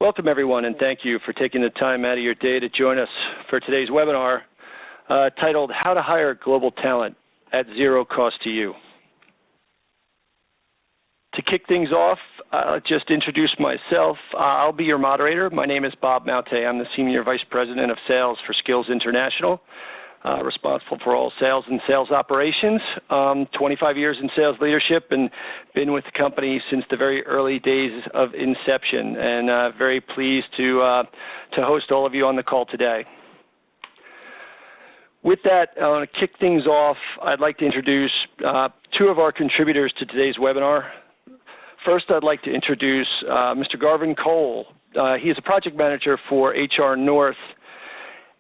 Welcome, everyone, and thank you for taking the time out of your day to join us for today's webinar titled How to Hire Global Talent at Zero Cost to You. To kick things off, I'll just introduce myself. I'll be your moderator. My name is Bob Maute. I'm the Senior Vice President of Sales for Skills International, responsible for all sales and sales operations. 25 years in sales leadership and been with the company since the very early days of inception, and very pleased to host all of you on the call today. With that, I want to kick things off. I'd like to introduce two of our contributors to today's webinar. First, I'd like to introduce Mr. Garvin Cole. He is a project manager for HR North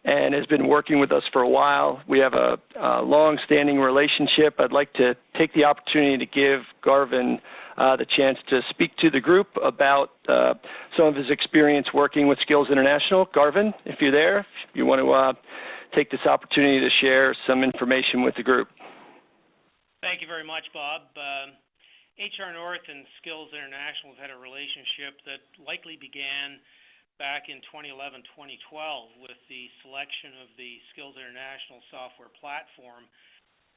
and has been working with us for a while. We have a long-standing relationship. I'd like to take the opportunity to give Garvin the chance to speak to the group about some of his experience working with Skills International. Garvin, if you're there, if you want to take this opportunity to share some information with the group. Thank you very much, Bob. HR North and Skills International have had a relationship that likely began back in 2011-2012 with the selection of the Skills International software platform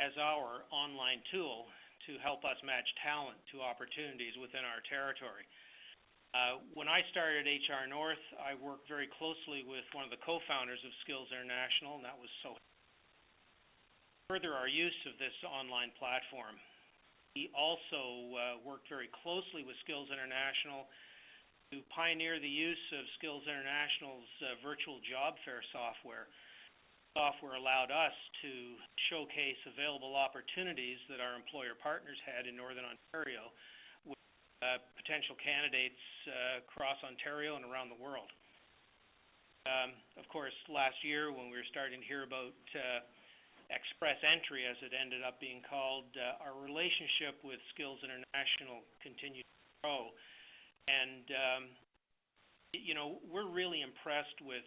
as our online tool to help us match talent to opportunities within our territory. When I started HR North, I worked very closely with one of the co-founders of Skills International, and that was so further our use of this online platform. We also worked very closely with Skills International to pioneer the use of Skills International's virtual job fair software. Software allowed us to showcase available opportunities that our employer partners had in Northern Ontario with potential candidates across Ontario and around the world. Of course, last year when we were starting to hear about Express Entry, as it ended up being called, our relationship with Skills International continued to grow. And, you know, we're really impressed with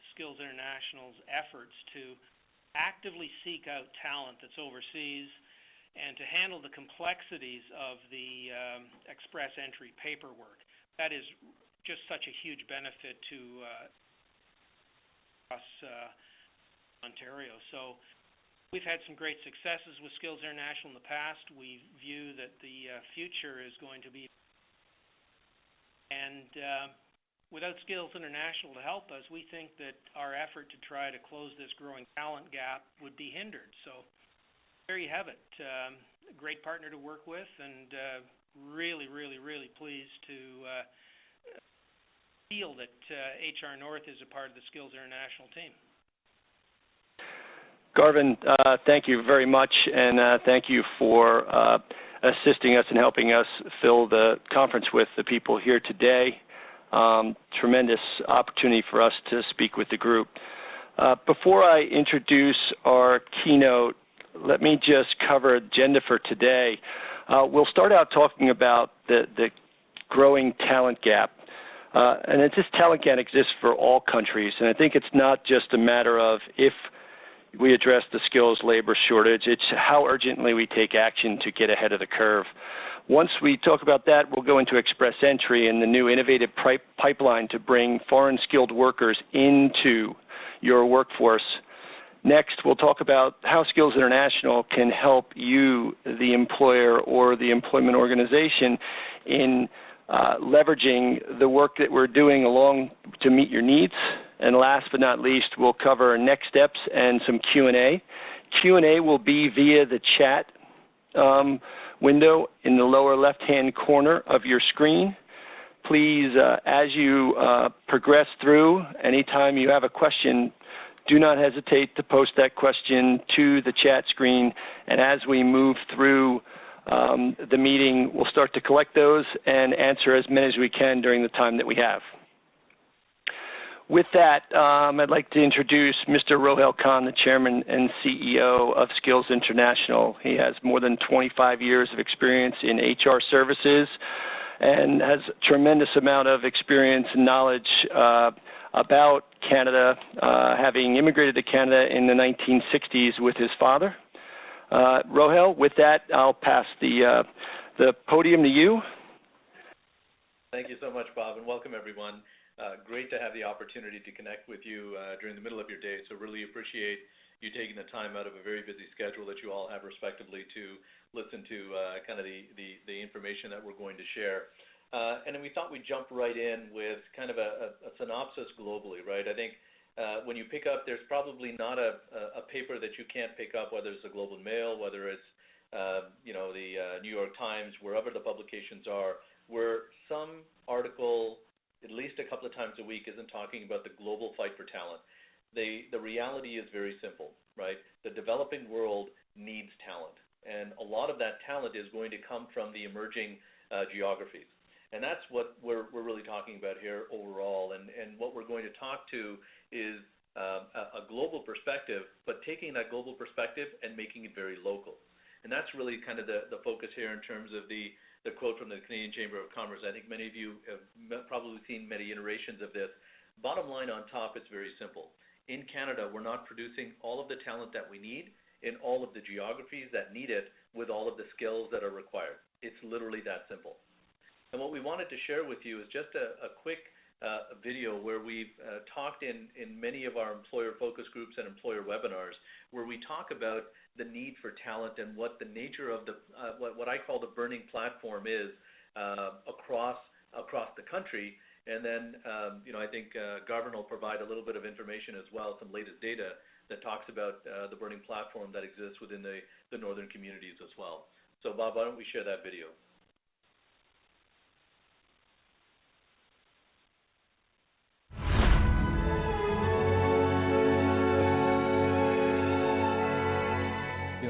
Skills International's efforts to actively seek out talent that's overseas and to handle the complexities of the Express Entry paperwork. That is just such a huge benefit to us, Ontario. So we've had some great successes with Skills International in the past. We view that the future is going to be, and without Skills International to help us, we think that our effort to try to close this growing talent gap would be hindered. So there you have it. A great partner to work with, and really pleased to feel that HR North is a part of the Skills International team. Garvin, thank you very much, and thank you for assisting us and helping us fill the conference with the people here today. Tremendous opportunity for us to speak with the group. Before I introduce our keynote, let me just cover agenda for today. We'll start out talking about the growing talent gap. And this talent gap exists for all countries, and I think it's not just a matter of if we address the skills labor shortage, it's how urgently we take action to get ahead of the curve. Once we talk about that, we'll go into Express Entry and the new innovative pipeline to bring foreign skilled workers into your workforce. Next, we'll talk about how Skills International can help you, the employer or the employment organization, in leveraging the work that we're doing along to meet your needs. And last but not least, we'll cover next steps and some Q&A. Q&A will be via the chat window in the lower left-hand corner of your screen. Please, as you progress through, anytime you have a question, do not hesitate to post that question to the chat screen. And as we move through the meeting, we'll start to collect those and answer as many as we can during the time that we have. With that, I'd like to introduce Mr. Rohel Khan, the Chairman and CEO of Skills International. He has more than 25 years of experience in HR services and has a tremendous amount of experience and knowledge about Canada, having immigrated to Canada in the 1960s with his father. Rohel, with that, I'll pass the podium to you. Thank you so much, Bob, and welcome everyone. Great to have the opportunity to connect with you during the middle of your day, so really appreciate you taking the time out of a very busy schedule that you all have respectively to listen to kind of the information that we're going to share. And then we thought we'd jump right in with kind of a synopsis globally, right? I think when you pick up, there's probably not a paper that you can't pick up, whether it's the Globe and Mail, whether it's the New York Times, wherever the publications are, where some article, at least a couple of times a week, isn't talking about the global fight for talent. The reality is very simple, right? The developing world needs talent, and a lot of that talent is going to come from the emerging geographies. And that's what we're really talking about here overall. And what we're going to talk to is a global perspective, but taking that global perspective and making it very local. And that's really kind of the focus here in terms of the quote from the Canadian Chamber of Commerce. I think many of you have probably seen many iterations of this. Bottom line on top, it's very simple. In Canada, we're not producing all of the talent that we need in all of the geographies that need it with all of the skills that are required. It's literally that simple. And what we wanted to share with you is just a quick video where we've talked in many of our employer focus groups and employer webinars, where we talk about the need for talent and what the nature of the what I call the burning platform is across the country. And then I think Garvin will provide a little bit of information as well, some latest data that talks about the burning platform that exists within the northern communities as well. So Bob, why don't we share that video?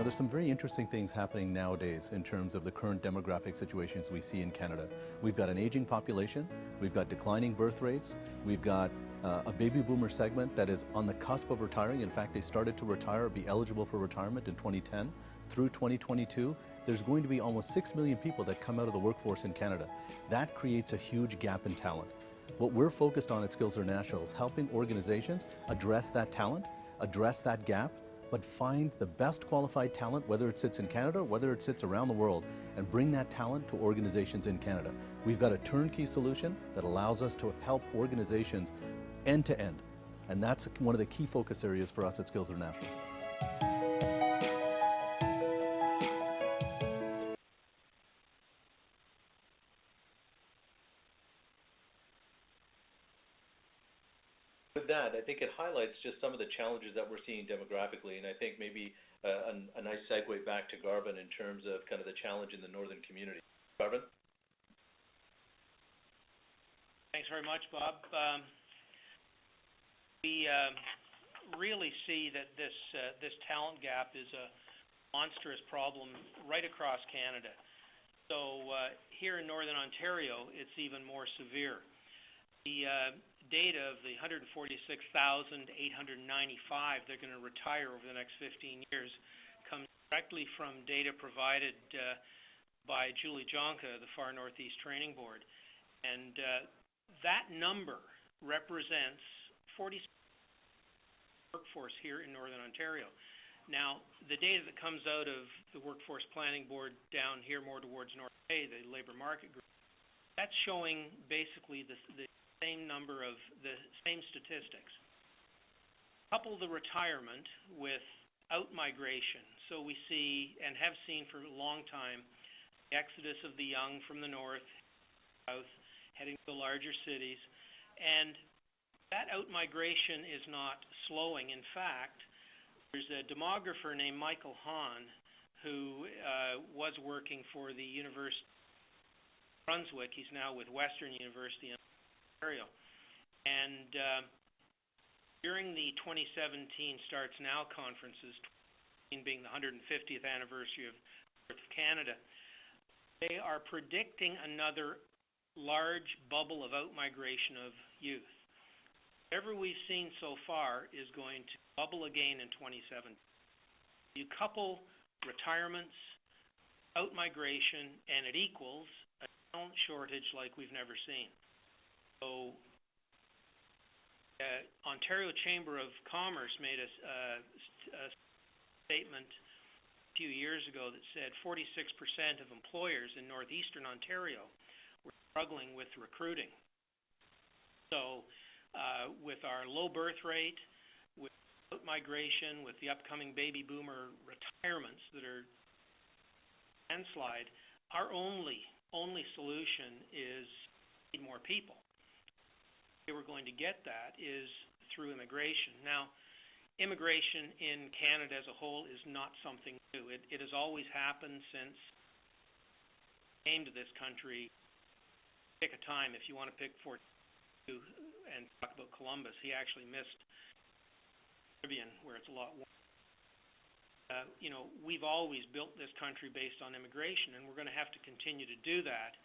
There's some very interesting things happening nowadays in terms of the current demographic situations we see in Canada. We've got an aging population, we've got declining birth rates, we've got a baby boomer segment that is on the cusp of retiring. In fact, they started to retire, be eligible for retirement in 2010. Through 2022, there's going to be almost 6 million people that come out of the workforce in Canada. That creates a huge gap in talent. What we're focused on at Skills International is helping organizations address that talent, address that gap, but find the best qualified talent, whether it sits in Canada or whether it sits around the world, and bring that talent to organizations in Canada. We've got a turnkey solution that allows us to help organizations end to end. And that's one of the key focus areas for us at Skills International. With that, I think it highlights just some of the challenges that we're seeing demographically, and I think maybe a nice segue back to Garvin in terms of kind of the challenge in the northern community. Garvin? Thanks very much, Bob. We really see that this talent gap is a monstrous problem right across Canada. So here in Northern Ontario, it's even more severe. The data of the 146,895 they're going to retire over the next 15 years comes directly from data provided by Julie Jonka, the Far Northeast Training Board. And that number represents 40% workforce here in Northern Ontario. Now, the data that comes out of the Workforce Planning Board down here more towards North Bay, the Labour Market Group, that's showing basically the same number of the same statistics. Couple the retirement with out-migration. So we see and have seen for a long time the exodus of the young from the north, south, heading to the larger cities. And that out-migration is not slowing. In fact, there's a demographer named Michael Hahn who was working for the University of Brunswick. He's now with Western University in Ontario. And during the 2017 Starts Now conferences, being the 150th anniversary of Birth of Canada, they are predicting another large bubble of out-migration of youth. Whatever we've seen so far is going to bubble again in 2017. You couple retirements, out-migration, and it equals a talent shortage like we've never seen. So, Ontario Chamber of Commerce made a statement a few years ago that said 46% of employers in northeastern Ontario we're struggling with recruiting. So with our low birth rate, with migration, with the upcoming baby boomer retirements that are landslide, our only solution is need more people. The way we're going to get that is through immigration. Now, immigration in Canada as a whole is not something new. It has always happened since we came to this country. Pick a time if you want to pick 42 and talk about Columbus. He actually missed the Caribbean, where it's a lot warmer. We've always built this country based on immigration, and we're going to have to continue to do that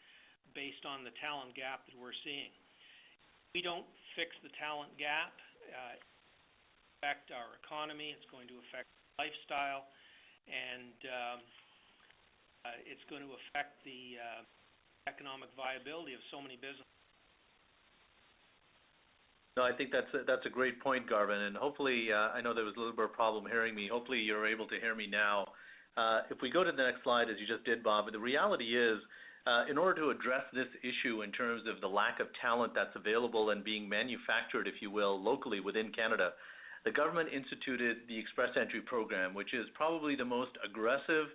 based on the talent gap that we're seeing. If we don't fix the talent gap, it will affect our economy, it's going to affect lifestyle, and it's going to affect the economic viability of so many businesses. No, I think that's a great point, Garvin, and hopefully, I know there was a little bit of a problem hearing me. Hopefully you're able to hear me now. If we go to the next slide, as you just did, Bob, the reality is, in order to address this issue in terms of the lack of talent that's available and being manufactured, if you will, locally within Canada, the government instituted the Express Entry program, which is probably the most aggressive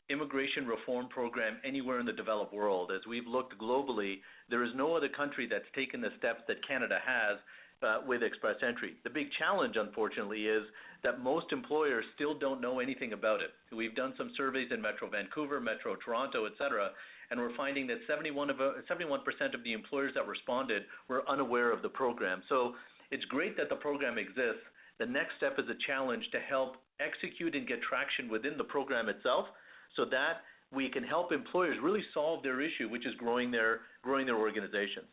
immigration reform program anywhere in the developed world. As we've looked globally, there is no other country that's taken the steps that Canada has with Express Entry. The big challenge, unfortunately, is that most employers still don't know anything about it. We've done some surveys in Metro Vancouver, Metro Toronto, et cetera, and we're finding that 71% of the employers that responded were unaware of the program. So it's great that the program exists. The next step is a challenge to help execute and get traction within the program itself so that we can help employers really solve their issue, which is growing their organizations.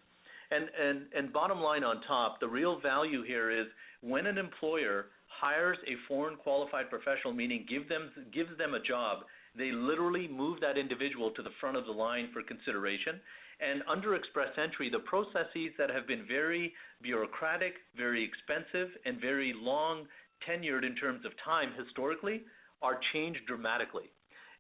And bottom line on top, the real value here is when an employer hires a foreign qualified professional, meaning gives them a job, they literally move that individual to the front of the line for consideration. And under Express Entry, the processes that have been very bureaucratic, very expensive, and very long tenured in terms of time historically are changed dramatically.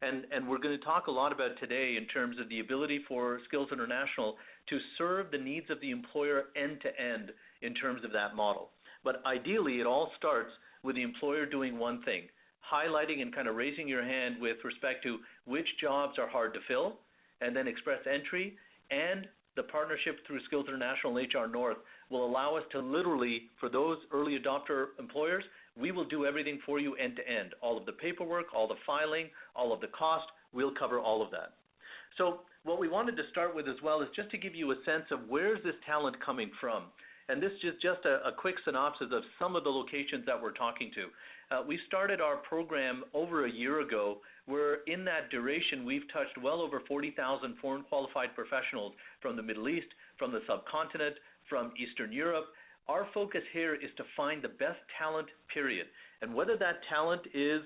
And we're going to talk a lot about today in terms of the ability for Skills International to serve the needs of the employer end to end in terms of that model. But ideally, it all starts with the employer doing one thing, highlighting and kind of raising your hand with respect to which jobs are hard to fill, and then Express Entry and the partnership through Skills International and HR North will allow us to literally, for those early adopter employers, we will do everything for you end to end. All of the paperwork, all the filing, all of the cost, we'll cover all of that. So what we wanted to start with as well is just to give you a sense of where's this talent coming from. And this is just a quick synopsis of some of the locations that we're talking to. We started our program over a year ago, where in that duration, we've touched well over 40,000 foreign qualified professionals from the Middle East, from the subcontinent, from Eastern Europe. Our focus here is to find the best talent, period. And whether that talent is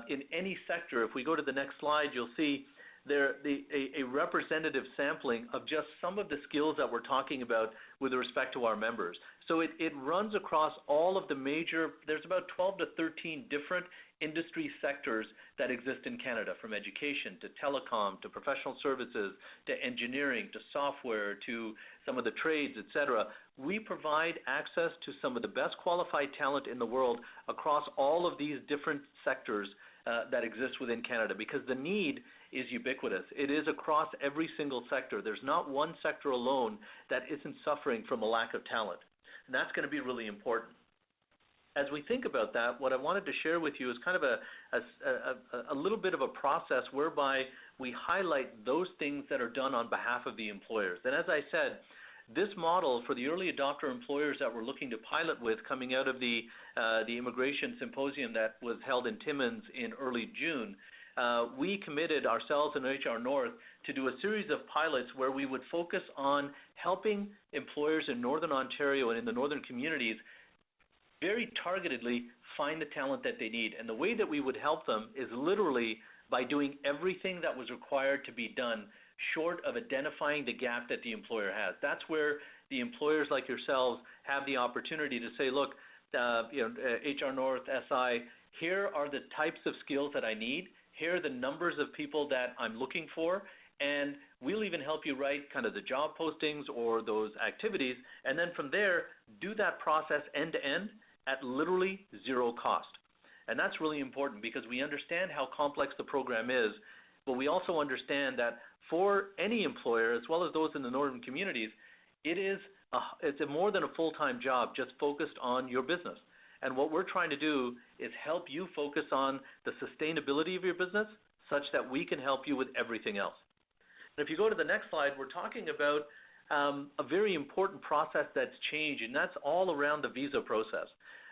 in any sector, if we go to the next slide, you'll see a representative sampling of just some of the skills that we're talking about with respect to our members. So it runs across all of the major, there's about 12 to 13 different industry sectors that exist in Canada, from education to telecom to professional services to engineering to software to some of the trades, et cetera. We provide access to some of the best qualified talent in the world across all of these different sectors that exist within Canada, because the need is ubiquitous. It is across every single sector. There's not one sector alone that isn't suffering from a lack of talent. And that's going to be really important. As we think about that, what I wanted to share with you is kind of a little bit of a process whereby we highlight those things that are done on behalf of the employers. And as I said, this model for the early adopter employers that we're looking to pilot with coming out of the immigration symposium that was held in Timmins in early June, we committed ourselves and HR North to do a series of pilots where we would focus on helping employers in Northern Ontario and in the northern communities very targetedly find the talent that they need. And the way that we would help them is literally by doing everything that was required to be done short of identifying the gap that the employer has. That's where the employers like yourselves have the opportunity to say, look, HR North, SI, here are the types of skills that I need. Here are the numbers of people that I'm looking for, and we'll even help you write kind of the job postings or those activities, and then from there, do that process end to end at literally zero cost. And that's really important because we understand how complex the program is, but we also understand that for any employer, as well as those in the northern communities, it's more than a full-time job just focused on your business. And what we're trying to do is help you focus on the sustainability of your business such that we can help you with everything else. And if you go to the next slide, we're talking about a very important process that's changed, and that's all around the visa process.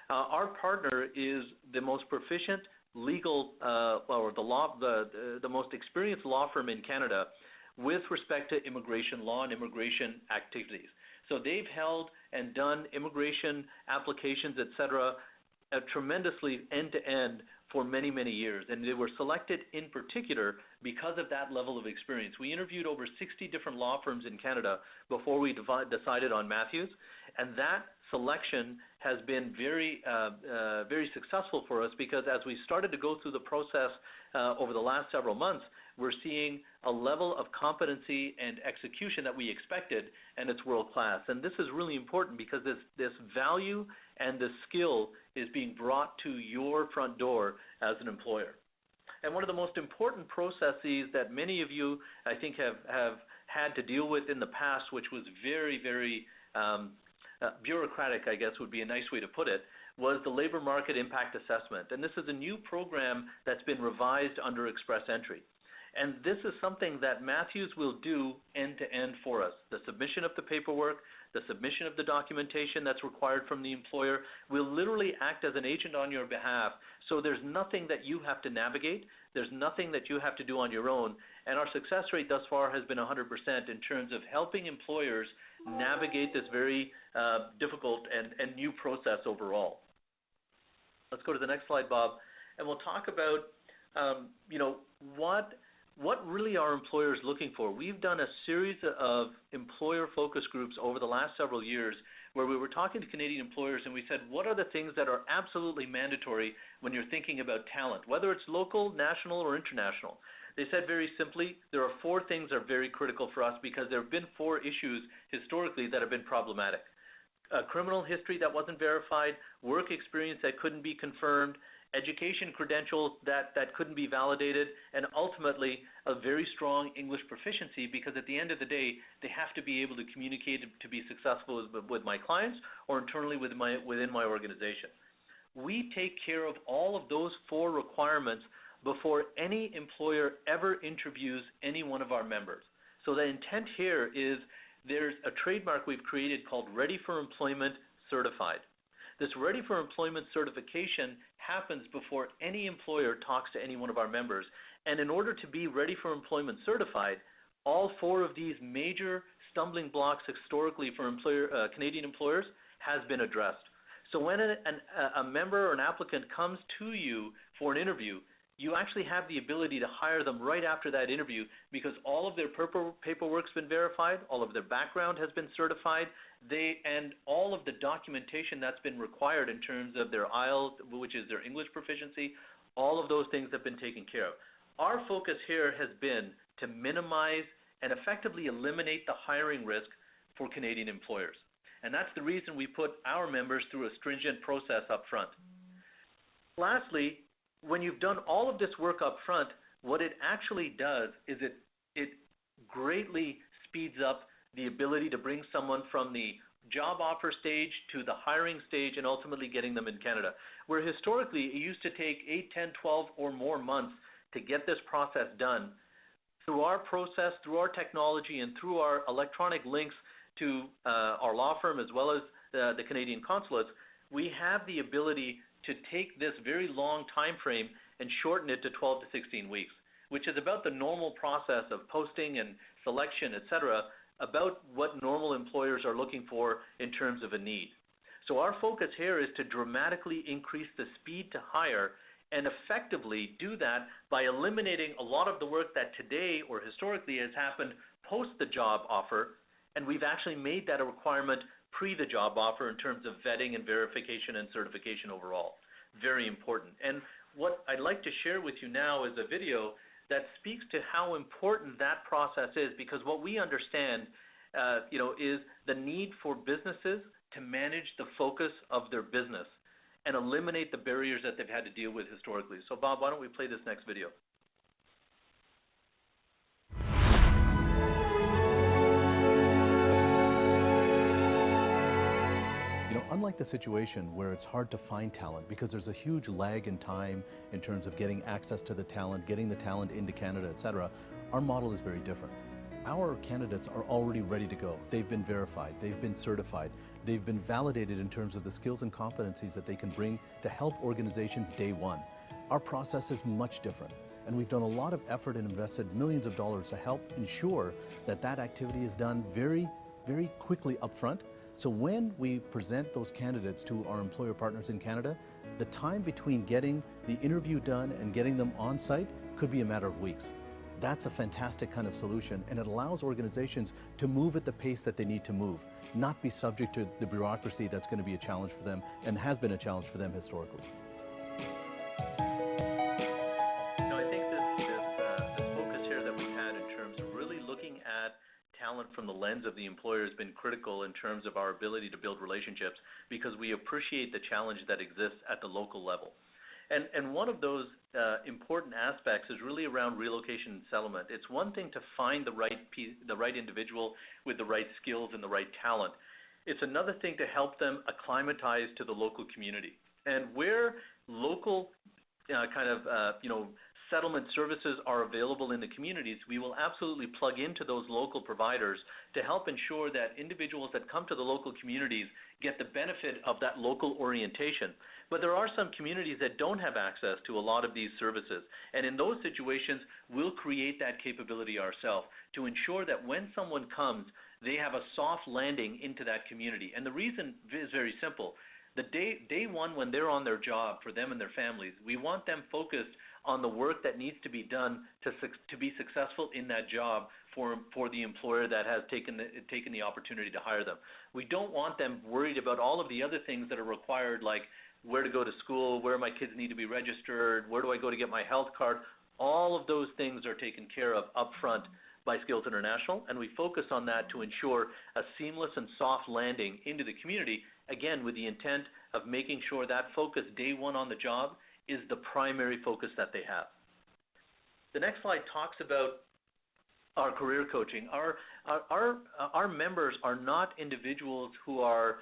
Our partner is the most proficient legal, or the most experienced law firm in Canada with respect to immigration law and immigration activities. So they've held and done immigration applications, et cetera, tremendously end-to-end for many, many years. And they were selected in particular because of that level of experience. We interviewed over 60 different law firms in Canada before we decided on Matthews, and that selection has been very, very successful for us because as we started to go through the process over the last several months, we're seeing a level of competency and execution that we expected, and it's world-class. And this is really important because this value and this skill is being brought to your front door as an employer. And one of the most important processes that many of you, I think, have had to deal with in the past, which was very, very bureaucratic, I guess would be a nice way to put it, was the labor market impact assessment. And this is a new program that's been revised under Express Entry. And this is something that Matthews will do end-to-end for us. The submission of the paperwork, the submission of the documentation that's required from the employer will literally act as an agent on your behalf. So there's nothing that you have to navigate. There's nothing that you have to do on your own. And our success rate thus far has been 100% in terms of helping employers navigate this very difficult and new process overall. Let's go to the next slide, Bob, and we'll talk about what really are employers looking for. We've done a series of employer focus groups over the last several years where we were talking to Canadian employers and we said, what are the things that are absolutely mandatory when you're thinking about talent, whether it's local, national, or international? They said very simply, there are 4 things that are very critical for us because there have been 4 issues historically that have been problematic. A criminal history that wasn't verified, work experience that couldn't be confirmed, education credentials that couldn't be validated, and ultimately a very strong English proficiency because at the end of the day, they have to be able to communicate to be successful with my clients or internally within my organization. We take care of all of those 4 requirements before any employer ever interviews any one of our members. So the intent here is there's a trademark we've created called Ready for Employment Certified. This Ready for Employment certification happens before any employer talks to any one of our members. And in order to be Ready for Employment certified, all 4 of these major stumbling blocks historically for Canadian employers has been addressed. So when a member or an applicant comes to you for an interview, you actually have the ability to hire them right after that interview because all of their paperwork's been verified, all of their background has been certified, and all of the documentation that's been required in terms of their IELTS, which is their English proficiency, all of those things have been taken care of. Our focus here has been to minimize and effectively eliminate the hiring risk for Canadian employers. And that's the reason we put our members through a stringent process up front. Lastly, when you've done all of this work up front, what it actually does is it greatly speeds up the ability to bring someone from the job offer stage to the hiring stage and ultimately getting them in Canada. Where historically it used to take 8, 10, 12 or more months to get this process done. Through our process, through our technology, and through our electronic links to our law firm as well as the Canadian consulates, we have the ability to take this very long time frame and shorten it to 12 to 16 weeks, which is about the normal process of posting and selection, et cetera, about what normal employers are looking for in terms of a need. So our focus here is to dramatically increase the speed to hire and effectively do that by eliminating a lot of the work that today or historically has happened post the job offer, and we've actually made that a requirement pre the job offer in terms of vetting and verification and certification overall. Very important. And what I'd like to share with you now is a video that speaks to how important that process is, because what we understand, is the need for businesses to manage the focus of their business and eliminate the barriers that they've had to deal with historically. So Bob, why don't we play this next video? Unlike the situation where it's hard to find talent because there's a huge lag in time in terms of getting access to the talent, getting the talent into Canada, etc., our model is very different. Our candidates are already ready to go. They've been verified, they've been certified, they've been validated in terms of the skills and competencies that they can bring to help organizations day one. Our process is much different, and we've done a lot of effort and invested millions of dollars to help ensure that that activity is done very, very quickly up front. So when we present those candidates to our employer partners in Canada, the time between getting the interview done and getting them on site could be a matter of weeks. That's a fantastic kind of solution, and it allows organizations to move at the pace that they need to move, not be subject to the bureaucracy that's going to be a challenge for them and has been a challenge for them historically. I think this focus here that we've had in terms of really looking at talent from the lens of the employer has been critical in terms of our ability to build relationships, because we appreciate the challenge that exists at the local level. And one of those important aspects is really around relocation and settlement. It's one thing to find the right individual with the right skills and the right talent. It's another thing to help them acclimatize to the local community. And where local settlement services are available in the communities, we will absolutely plug into those local providers to help ensure that individuals that come to the local communities get the benefit of that local orientation. But there are some communities that don't have access to a lot of these services. And in those situations, we'll create that capability ourselves to ensure that when someone comes, they have a soft landing into that community. And the reason is very simple. The day one when they're on their job, for them and their families, we want them focused on the work that needs to be done to be successful in that job for the employer that has taken the opportunity to hire them. We don't want them worried about all of the other things that are required, like where to go to school, where my kids need to be registered, where do I go to get my health card. All of those things are taken care of upfront by Skills International, and we focus on that to ensure a seamless and soft landing into the community, again, with the intent of making sure that focus day one on the job is the primary focus that they have. The next slide talks about our career coaching. Our members are not individuals who are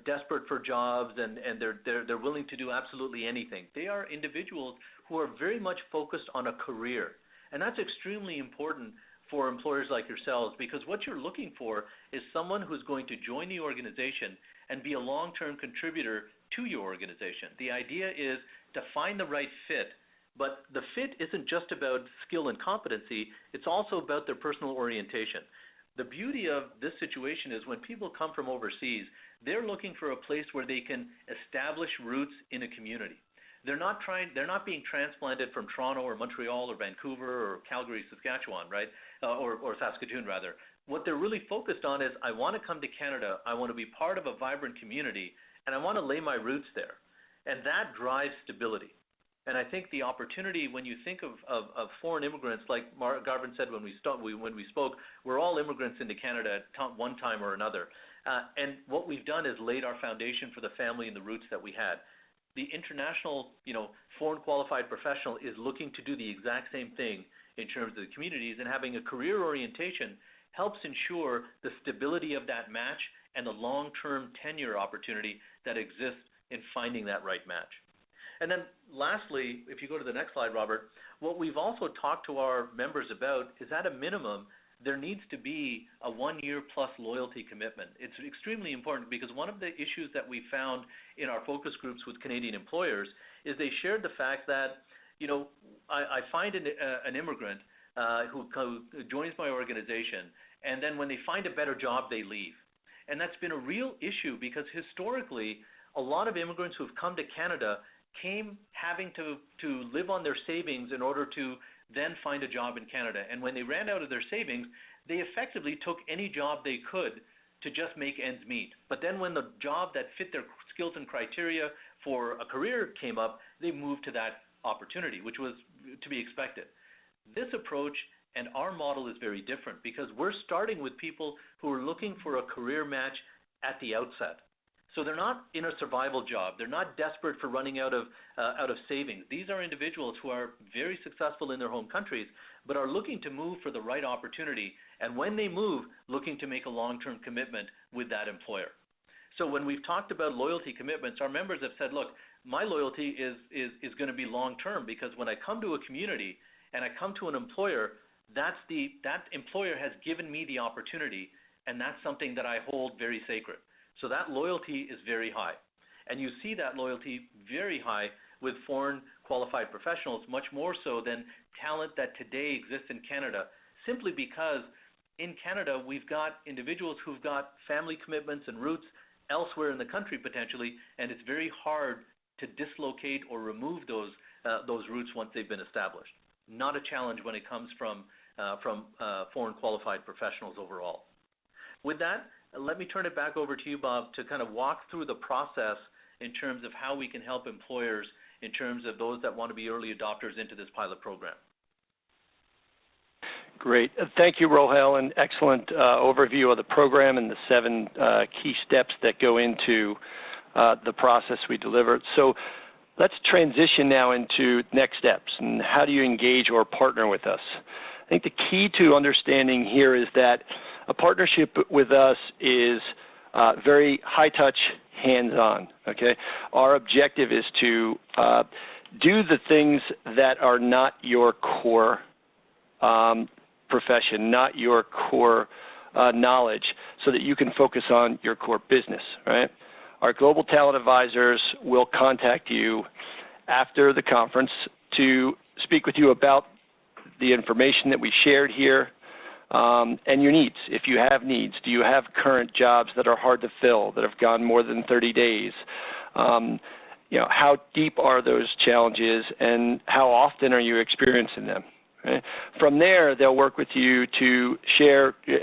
desperate for jobs and they're willing to do absolutely anything. They are individuals who are very much focused on a career, and that's extremely important for employers like yourselves, because what you're looking for is someone who's going to join the organization and be a long-term contributor to your organization. The idea is to find the right fit, but the fit isn't just about skill and competency, it's also about their personal orientation. The beauty of this situation is when people come from overseas, they're looking for a place where they can establish roots in a community. They're not being transplanted from Toronto or Montreal or Vancouver or Calgary, Saskatchewan, right? Or Saskatoon, rather. What they're really focused on is, I want to come to Canada, I want to be part of a vibrant community, and I want to lay my roots there. And that drives stability. And I think the opportunity, when you think of foreign immigrants, like Garvin said when we spoke, we're all immigrants into Canada at one time or another. And what we've done is laid our foundation for the family and the roots that we had. The international, foreign qualified professional is looking to do the exact same thing in terms of the communities, and having a career orientation helps ensure the stability of that match and the long-term tenure opportunity that exists in finding that right match. And then lastly, if you go to the next slide, Robert, what we've also talked to our members about is, at a minimum, there needs to be a 1-year plus loyalty commitment. It's extremely important, because one of the issues that we found in our focus groups with Canadian employers is they shared the fact that, I find an immigrant who joins my organization, and then when they find a better job, they leave. And that's been a real issue, because historically, a lot of immigrants who've come to Canada came having to live on their savings in order to then find a job in Canada. And when they ran out of their savings, they effectively took any job they could to just make ends meet. But then when the job that fit their skills and criteria for a career came up, they moved to that opportunity, which was to be expected. This approach and our model is very different because we're starting with people who are looking for a career match at the outset. So they're not in a survival job. They're not desperate for running out of savings. These are individuals who are very successful in their home countries, but are looking to move for the right opportunity. And when they move, looking to make a long-term commitment with that employer. So when we've talked about loyalty commitments, our members have said, look, my loyalty is going to be long-term because when I come to a community and I come to an employer, that employer has given me the opportunity, and that's something that I hold very sacred. So that loyalty is very high. And you see that loyalty very high with foreign qualified professionals, much more so than talent that today exists in Canada, simply because in Canada, we've got individuals who've got family commitments and roots elsewhere in the country potentially, and it's very hard to dislocate or remove those roots once they've been established. Not a challenge when it comes from foreign qualified professionals overall. With that, let me turn it back over to you, Bob, to kind of walk through the process in terms of how we can help employers in terms of those that want to be early adopters into this pilot program. Great. Thank you, Rohel, an excellent overview of the program and the 7 key steps that go into the process we delivered. So let's transition now into next steps and how do you engage or partner with us. I think the key to understanding here is that a partnership with us is very high-touch, hands-on, okay? Our objective is to do the things that are not your core profession, not your core knowledge, so that you can focus on your core business, right? Our Global Talent Advisors will contact you after the conference to speak with you about the information that we shared here and your needs. If you have needs, do you have current jobs that are hard to fill, that have gone more than 30 days? How deep are those challenges and how often are you experiencing them? Right? From there, they'll work with you to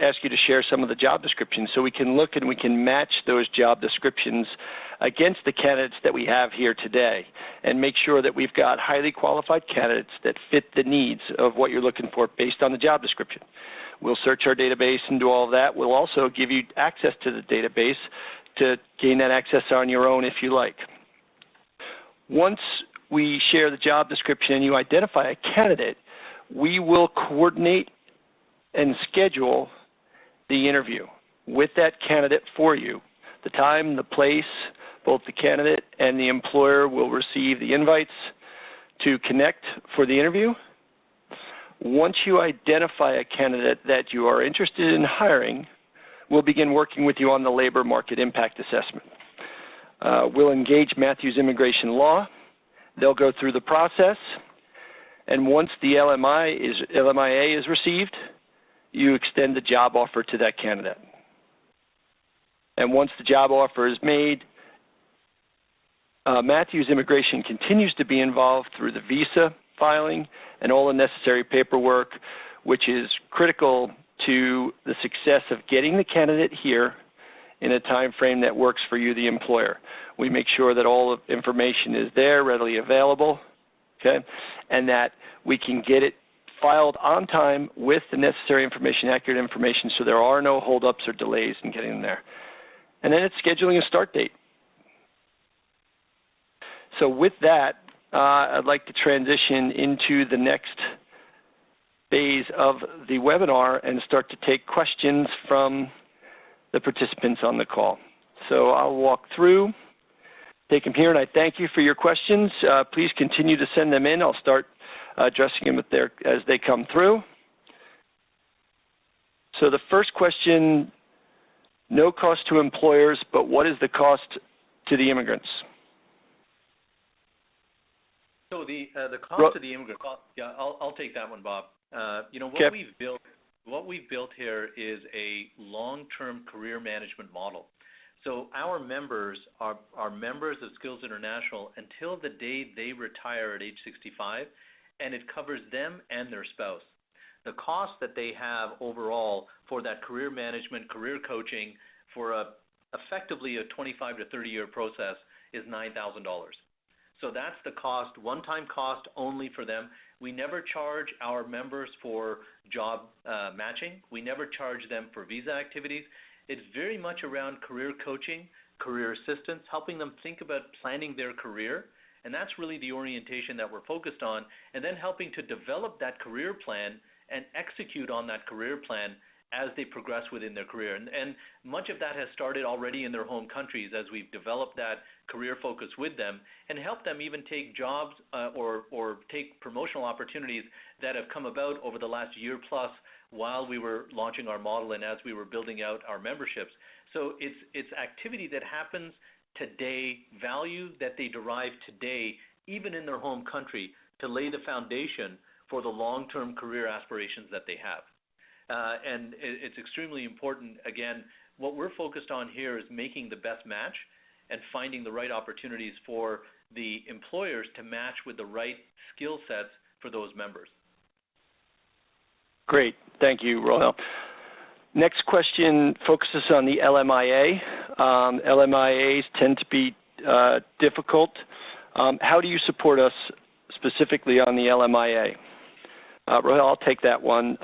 ask you to share some of the job descriptions so we can look and we can match those job descriptions against the candidates that we have here today and make sure that we've got highly qualified candidates that fit the needs of what you're looking for based on the job description. We'll search our database and do all of that. We'll also give you access to the database to gain that access on your own if you like. Once we share the job description and you identify a candidate, we will coordinate and schedule the interview with that candidate for you. The time, the place, both the candidate and the employer will receive the invites to connect for the interview. Once you identify a candidate that you are interested in hiring, we'll begin working with you on the labor market impact assessment. We'll engage Matthews Immigration Law. They'll go through the process. And once the LMIA is received, you extend the job offer to that candidate. And once the job offer is made, Matthews Immigration continues to be involved through the visa filing and all the necessary paperwork, which is critical to the success of getting the candidate here in a time frame that works for you, the employer. We make sure that all the information is there, readily available, okay, and that we can get it filed on time with the necessary information, accurate information, so there are no holdups or delays in getting them there. And then it's scheduling a start date. So with that, I'd like to transition into the next phase of the webinar and start to take questions from the participants on the call. So I'll walk through, take them here, and I thank you for your questions. Please continue to send them in. I'll start addressing them as they come through. So the first question, no cost to employers, but what is the cost to the immigrants? So the cost to the immigrant, yeah, I'll take that one, Bob. What we've built here is a long-term career management model. So our members are members of Skills International until the day they retire at age 65, and it covers them and their spouse. The cost that they have overall for that career management, career coaching, for effectively a 25 to 30-year process is $9,000. So that's the cost, one-time cost only for them. We never charge our members for job matching. We never charge them for visa activities. It's very much around career coaching, career assistance, helping them think about planning their career. And that's really the orientation that we're focused on, and then helping to develop that career plan and execute on that career plan as they progress within their career. And much of that has started already in their home countries as we've developed that career focus with them and helped them even take jobs or take promotional opportunities that have come about over the last year plus while we were launching our model and as we were building out our memberships. So it's activity that happens today, value that they derive today, even in their home country, to lay the foundation for the long-term career aspirations that they have. And it's extremely important. Again, what we're focused on here is making the best match and finding the right opportunities for the employers to match with the right skill sets for those members. Great. Thank you, Rohel. Next question focuses on the LMIA. LMIAs tend to be difficult. How do you support us specifically on the LMIA? Rohel, I'll take that one.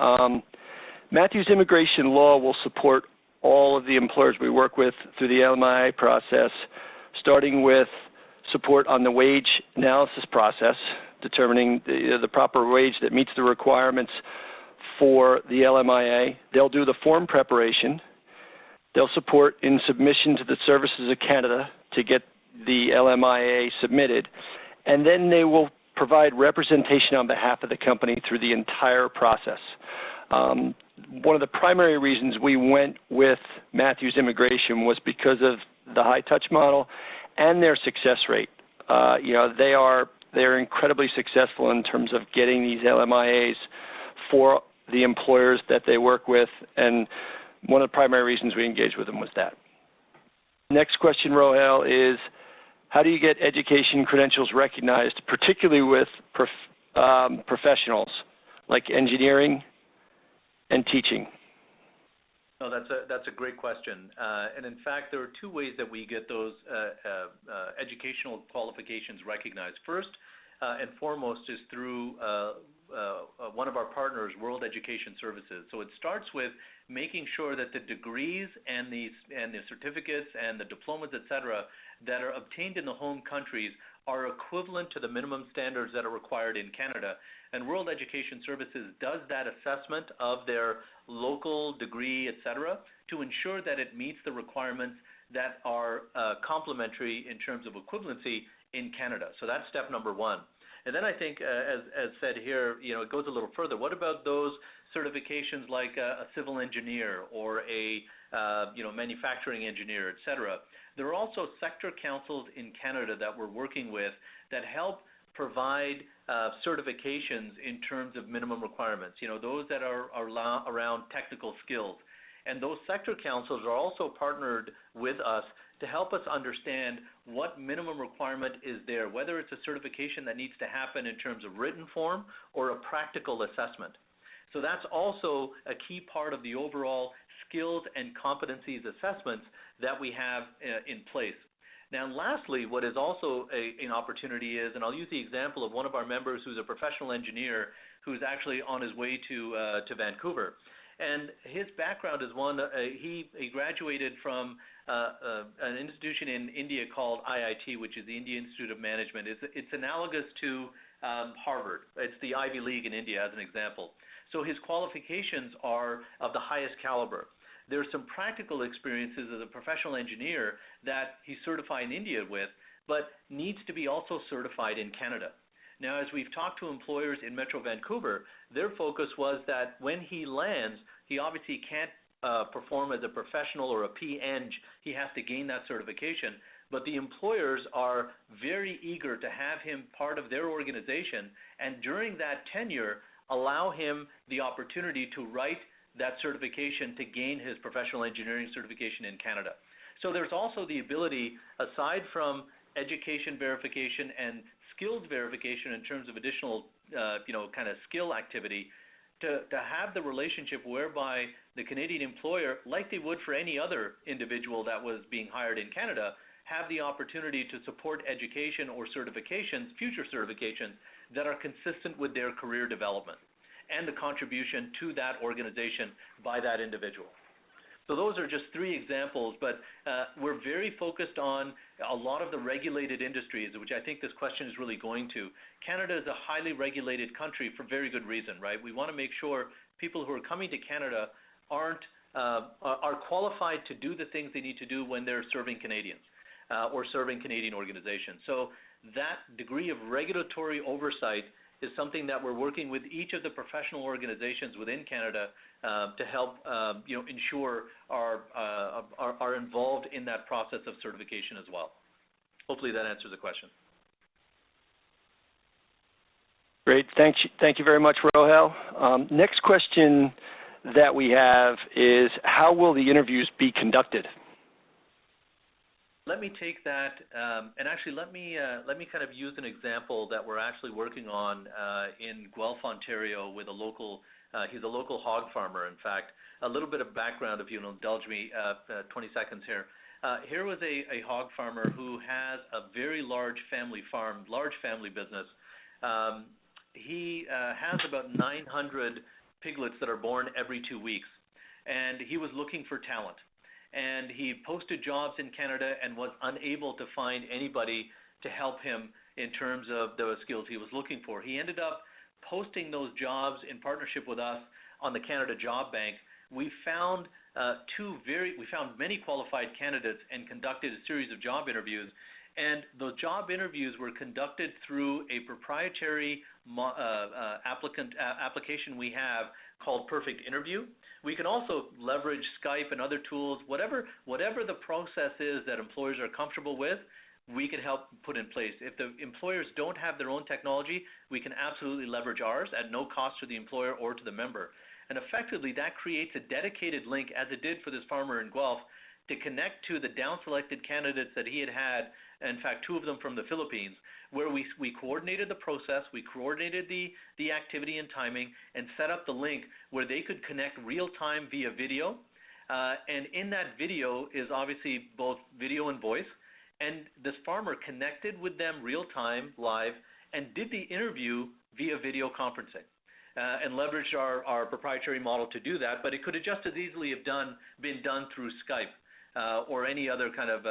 Matthews Immigration Law will support all of the employers we work with through the LMIA process, starting with support on the wage analysis process, determining the proper wage that meets the requirements for the LMIA. They'll do the form preparation. They'll support in submission to the Services of Canada to get the LMIA submitted, and then they will provide representation on behalf of the company through the entire process. One of the primary reasons we went with Matthews Immigration was because of the high touch model and their success rate. They're incredibly successful in terms of getting these LMIAs for the employers that they work with, and one of the primary reasons we engaged with them was that. Next question, Rohel, is how do you get education credentials recognized, particularly with professionals like engineering and teaching? No, that's a great question. And in fact, there are two ways that we get those educational qualifications recognized. First and foremost is through one of our partners, World Education Services. So it starts with making sure that the degrees and the certificates and the diplomas, et cetera, that are obtained in the home countries are equivalent to the minimum standards that are required in Canada. And World Education Services does that assessment of their local degree, et cetera, to ensure that it meets the requirements that are complementary in terms of equivalency in Canada. So that's step number one. And then I think, as said here, it goes a little further. What about those certifications like a civil engineer or a manufacturing engineer, et cetera? There are also sector councils in Canada that we're working with that help provide certifications in terms of minimum requirements, those that are around technical skills. And those sector councils are also partnered with us to help us understand what minimum requirement is there, whether it's a certification that needs to happen in terms of written form or a practical assessment. So that's also a key part of the overall skills and competencies assessments that we have in place. Now, lastly, what is also an opportunity is, and I'll use the example of one of our members who's a professional engineer who's actually on his way to Vancouver. And his background is one, he graduated from an institution in India called IIT, which is the India Institute of Management. It's analogous to Harvard. It's the Ivy League in India, as an example. So his qualifications are of the highest caliber. There's some practical experiences as a professional engineer that he's certified in India with, but needs to be also certified in Canada. Now, as we've talked to employers in Metro Vancouver, their focus was that when he lands, he obviously can't perform as a professional or a P-Eng. He has to gain that certification. But the employers are very eager to have him part of their organization, and during that tenure, allow him the opportunity to write that certification to gain his professional engineering certification in Canada. So there's also the ability, aside from education verification and skills verification in terms of additional, kind of skill activity, to have the relationship whereby the Canadian employer, like they would for any other individual that was being hired in Canada, have the opportunity to support education or certifications, future certifications, that are consistent with their career development and the contribution to that organization by that individual. So those are just three examples, but we're very focused on a lot of the regulated industries, which I think this question is really going to. Canada is a highly regulated country for very good reason, right? We want to make sure people who are coming to Canada are qualified to do the things they need to do when they're serving Canadians or serving Canadian organizations. So that degree of regulatory oversight is something that we're working with each of the professional organizations within Canada to help ensure are involved in that process of certification as well. Hopefully that answers the question. Great. Thank you very much, Rohel. Next question that we have is, how will the interviews be conducted? Let me take that, and actually let me kind of use an example that we're actually working on in Guelph, Ontario, with a local. He's a local hog farmer. In fact, a little bit of background, if you'll indulge me, 20 seconds here. Here was a hog farmer who has a very large family farm, large family business. He has about 900 piglets that are born every 2 weeks, and he was looking for talent. And he posted jobs in Canada and was unable to find anybody to help him in terms of the skills he was looking for. He ended up posting those jobs in partnership with us on the Canada Job Bank. We found many qualified candidates and conducted a series of job interviews. And those job interviews were conducted through a proprietary application we have called Perfect Interview. We can also leverage Skype and other tools, whatever the process is that employers are comfortable with, we can help put in place. If the employers don't have their own technology, we can absolutely leverage ours at no cost to the employer or to the member. And effectively, that creates a dedicated link, as it did for this farmer in Guelph, to connect to the down-selected candidates that he had, in fact, 2 of them from the Philippines, where we coordinated the process, we coordinated the activity and timing, and set up the link where they could connect real-time via video. And in that video is obviously both video and voice. And this farmer connected with them real-time, live, and did the interview via video conferencing. And leveraged our proprietary model to do that, but it could have just as easily have been done through Skype. Or any other kind of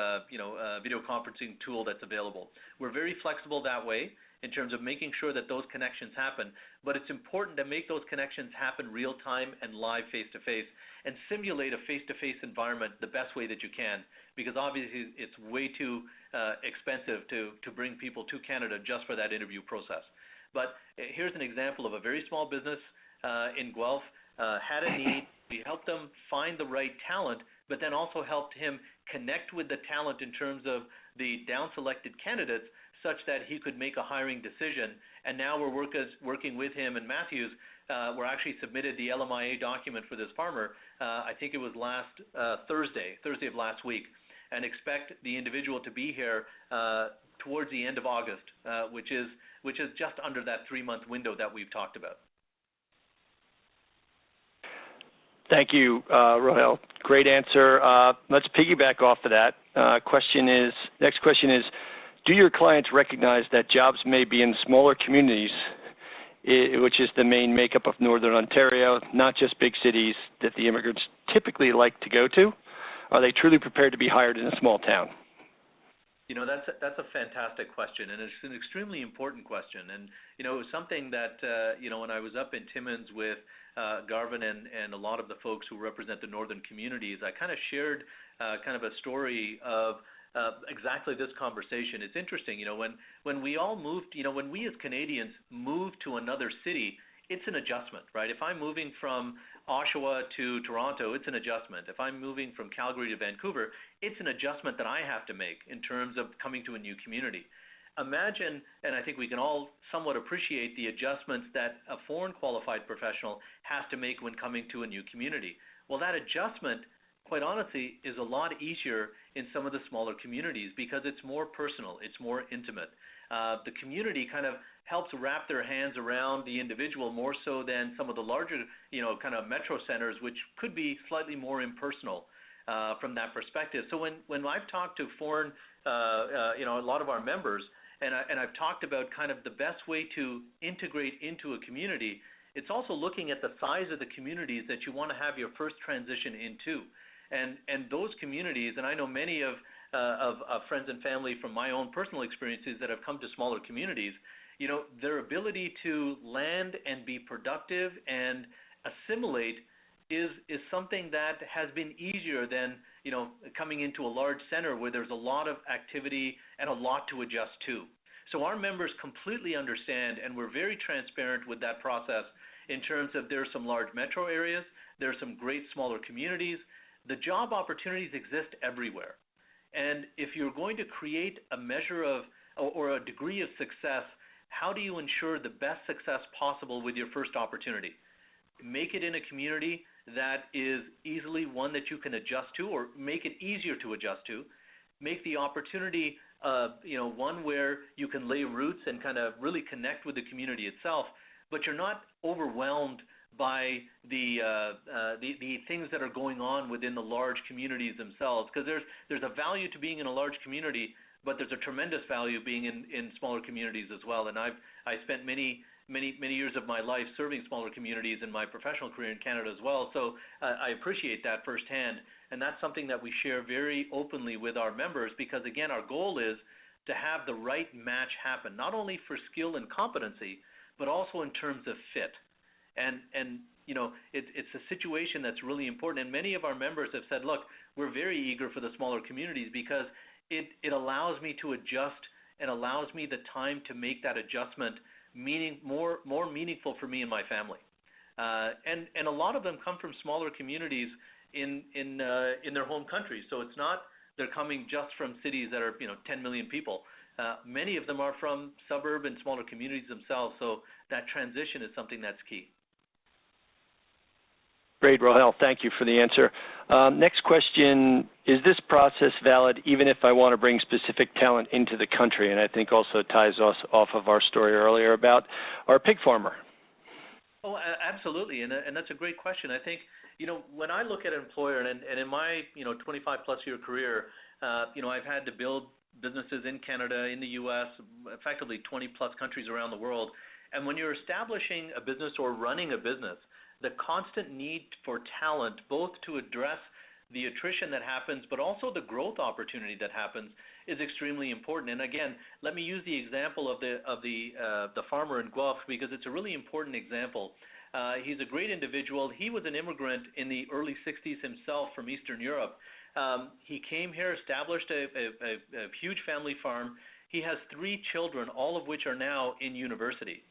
video conferencing tool that's available. We're very flexible that way in terms of making sure that those connections happen, but it's important to make those connections happen real time and live face-to-face and simulate a face-to-face environment the best way that you can, because obviously it's way too expensive to bring people to Canada just for that interview process. But here's an example of a very small business in Guelph, had a need. We helped them find the right talent, but then also helped him connect with the talent in terms of the down-selected candidates such that he could make a hiring decision. And now we're working with him and Matthews. We're actually submitted the LMIA document for this farmer, I think it was last Thursday of last week, and expect the individual to be here towards the end of August, which is just under that 3-month window that we've talked about. Thank you, Rohel. Great answer. Let's piggyback off of that. Next question is, do your clients recognize that jobs may be in smaller communities, which is the main makeup of Northern Ontario, not just big cities that the immigrants typically like to go to? Are they truly prepared to be hired in a small town? You know, that's a fantastic question, and it's an extremely important question. And, it was something that, when I was up in Timmins with Garvin and a lot of the folks who represent the northern communities, I kind of shared kind of a story of exactly this conversation. It's interesting, when we all moved, when we as Canadians move to another city, it's an adjustment, right? If I'm moving from Oshawa to Toronto, it's an adjustment. If I'm moving from Calgary to Vancouver, it's an adjustment that I have to make in terms of coming to a new community. Imagine, and I think we can all somewhat appreciate the adjustments that a foreign qualified professional has to make when coming to a new community. Well, that adjustment, quite honestly, is a lot easier in some of the smaller communities because it's more personal, it's more intimate. The community kind of helps wrap their hands around the individual more so than some of the larger, kind of metro centers, which could be slightly more impersonal from that perspective. So when I've talked to foreign, a lot of our members, and I've talked about kind of the best way to integrate into a community. It's also looking at the size of the communities that you want to have your first transition into. And those communities, and I know many of friends and family from my own personal experiences that have come to smaller communities, their ability to land and be productive and assimilate is something that has been easier than, coming into a large center where there's a lot of activity and a lot to adjust to. So our members completely understand, and we're very transparent with that process in terms of there are some large metro areas, there are some great smaller communities. The job opportunities exist everywhere. And if you're going to create a measure of or a degree of success, how do you ensure the best success possible with your first opportunity? Make it in a community that is easily one that you can adjust to, or make it easier to adjust to. Make the opportunity one where you can lay roots and kind of really connect with the community itself, but you're not overwhelmed by the things that are going on within the large communities themselves, because there's a value to being in a large community, but there's a tremendous value being in smaller communities as well. And I spent many years of my life serving smaller communities in my professional career in Canada as well, so I appreciate that firsthand. And that's something that we share very openly with our members, because again, our goal is to have the right match happen, not only for skill and competency, but also in terms of fit. And it's a situation that's really important. And many of our members have said, look, we're very eager for the smaller communities because it allows me to adjust and allows me the time to make that adjustment more meaningful for me and my family. And a lot of them come from smaller communities in their home countries. So it's not they're coming just from cities that are 10 million people. Many of them are from suburb and smaller communities themselves. So that transition is something that's key. Great, Rohel. Thank you for the answer. Next question, is this process valid even if I want to bring specific talent into the country? And I think also ties us off of our story earlier about our pig farmer. Oh, absolutely. And that's a great question. I think, when I look at an employer, and in my, 25-plus year career, I've had to build businesses in Canada, in the U.S., effectively 20-plus countries around the world. And when you're establishing a business or running a business, the constant need for talent, both to address the attrition that happens, but also the growth opportunity that happens, is extremely important. And again, let me use the example of the farmer in Guelph, because it's a really important example. He's a great individual. He was an immigrant in the early 60s himself from Eastern Europe. He came here, established a huge family farm. He has 3 children, all of which are now in university.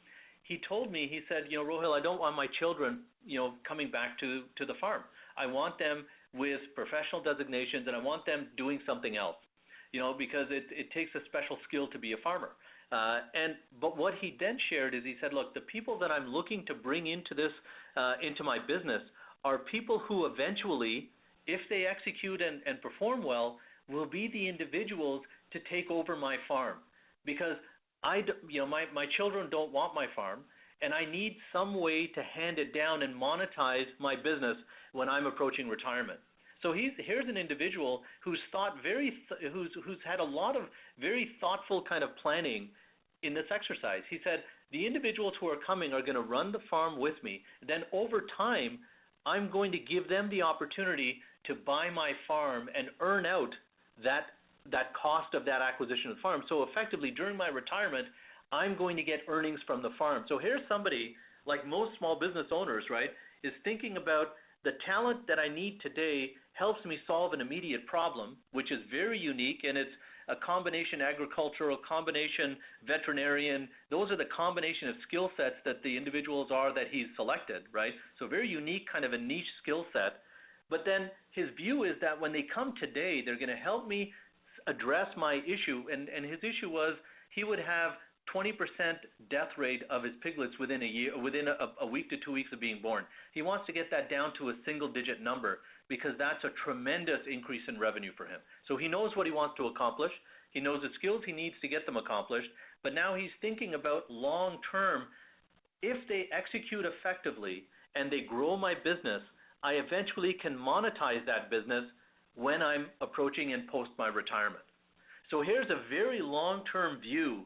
He told me, he said, Rohil, I don't want my children, coming back to the farm. I want them with professional designations, and I want them doing something else, because it takes a special skill to be a farmer. But what he then shared is he said, look, the people that I'm looking to bring into this, into my business are people who eventually, if they execute and perform well, will be the individuals to take over my farm. Because my children don't want my farm, and I need some way to hand it down and monetize my business when I'm approaching retirement. So here's an individual who's had a lot of very thoughtful kind of planning in this exercise. He said, the individuals who are coming are going to run the farm with me. Then over time, I'm going to give them the opportunity to buy my farm and earn out that cost of that acquisition of the farm. So effectively, during my retirement, I'm going to get earnings from the farm. So here's somebody, like most small business owners, right, is thinking about the talent that I need today helps me solve an immediate problem, which is very unique, and it's a combination agricultural, combination veterinarian. Those are the combination of skill sets that the individuals are that he's selected, right? So very unique, kind of a niche skill set. But then his view is that when they come today, they're going to help me address my issue. And his issue was he would have 20% death rate of his piglets within a year, within a week to 2 weeks of being born. He wants to get that down to a single-digit number because that's a tremendous increase in revenue for him. So he knows what he wants to accomplish. He knows the skills he needs to get them accomplished. But now he's thinking about long-term. If they execute effectively and they grow my business, I eventually can monetize that business when I'm approaching and post my retirement. So here's a very long-term view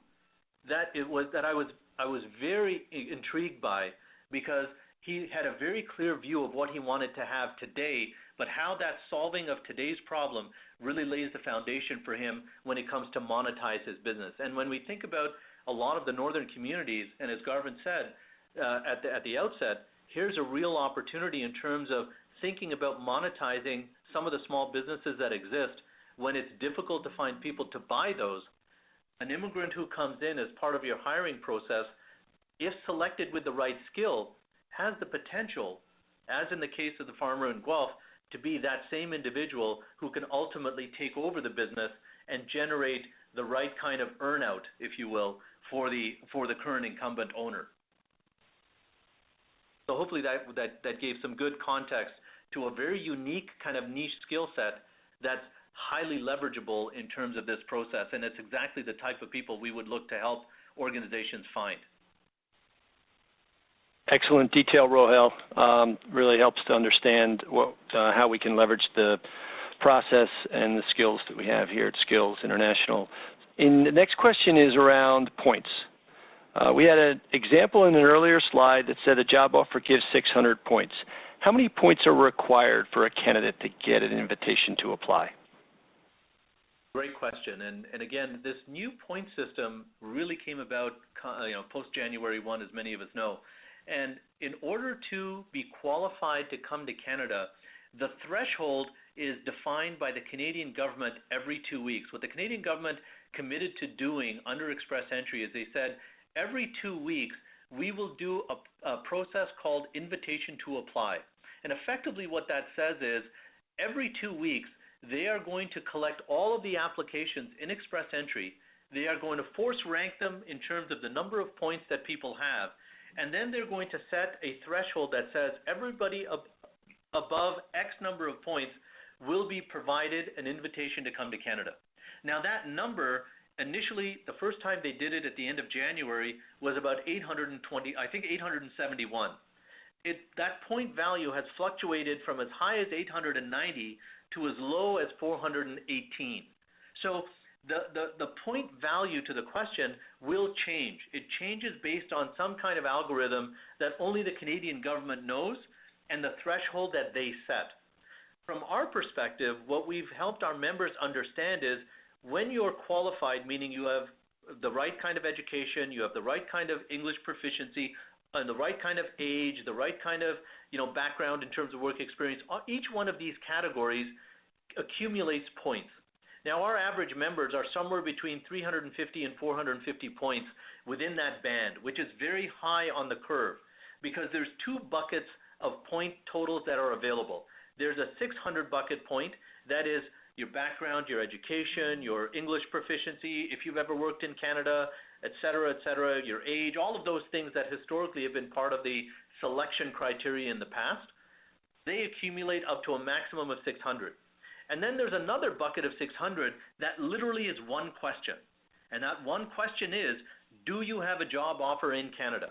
that I was very intrigued by, because he had a very clear view of what he wanted to have today, but how that solving of today's problem really lays the foundation for him when it comes to monetize his business. And when we think about a lot of the northern communities, and as Garvin said at the outset, here's a real opportunity in terms of thinking about monetizing some of the small businesses that exist when it's difficult to find people to buy those. An immigrant who comes in as part of your hiring process, if selected with the right skill, has the potential, as in the case of the farmer in Guelph, to be that same individual who can ultimately take over the business and generate the right kind of earnout, if you will, for the current incumbent owner. So hopefully that gave some good context to a very unique kind of niche skill set that's highly leverageable in terms of this process, and it's exactly the type of people we would look to help organizations find. Excellent detail, Rohel. Really helps to understand how we can leverage the process and the skills that we have here at Skills International. And the next question is around points. We had an example in an earlier slide that said a job offer gives 600 points. How many points are required for a candidate to get an invitation to apply? Great question. And again, this new point system really came about post-January 1, as many of us know. And in order to be qualified to come to Canada, the threshold is defined by the Canadian government every 2 weeks. What the Canadian government committed to doing under Express Entry is they said every 2 weeks we will do a process called invitation to apply. And effectively what that says is every 2 weeks they are going to collect all of the applications in Express Entry. They are going to force rank them in terms of the number of points that people have. And then they're going to set a threshold that says everybody above X number of points will be provided an invitation to come to Canada. Now that number, initially, the first time they did it at the end of January was about 871. That point value has fluctuated from as high as 890 to as low as 418. So the point value to the question will change. It changes based on some kind of algorithm that only the Canadian government knows and the threshold that they set. From our perspective, what we've helped our members understand is when you're qualified, meaning you have the right kind of education, you have the right kind of English proficiency, and the right kind of age, the right kind of background in terms of work experience, each one of these categories accumulates points. Now, our average members are somewhere between 350 and 450 points within that band, which is very high on the curve because there's two buckets of point totals that are available. There's a 600 bucket point, that is your background, your education, your English proficiency, if you've ever worked in Canada, et cetera, your age, all of those things that historically have been part of the selection criteria in the past. They accumulate up to a maximum of 600. And then there's another bucket of 600 that literally is one question. And that one question is, do you have a job offer in Canada?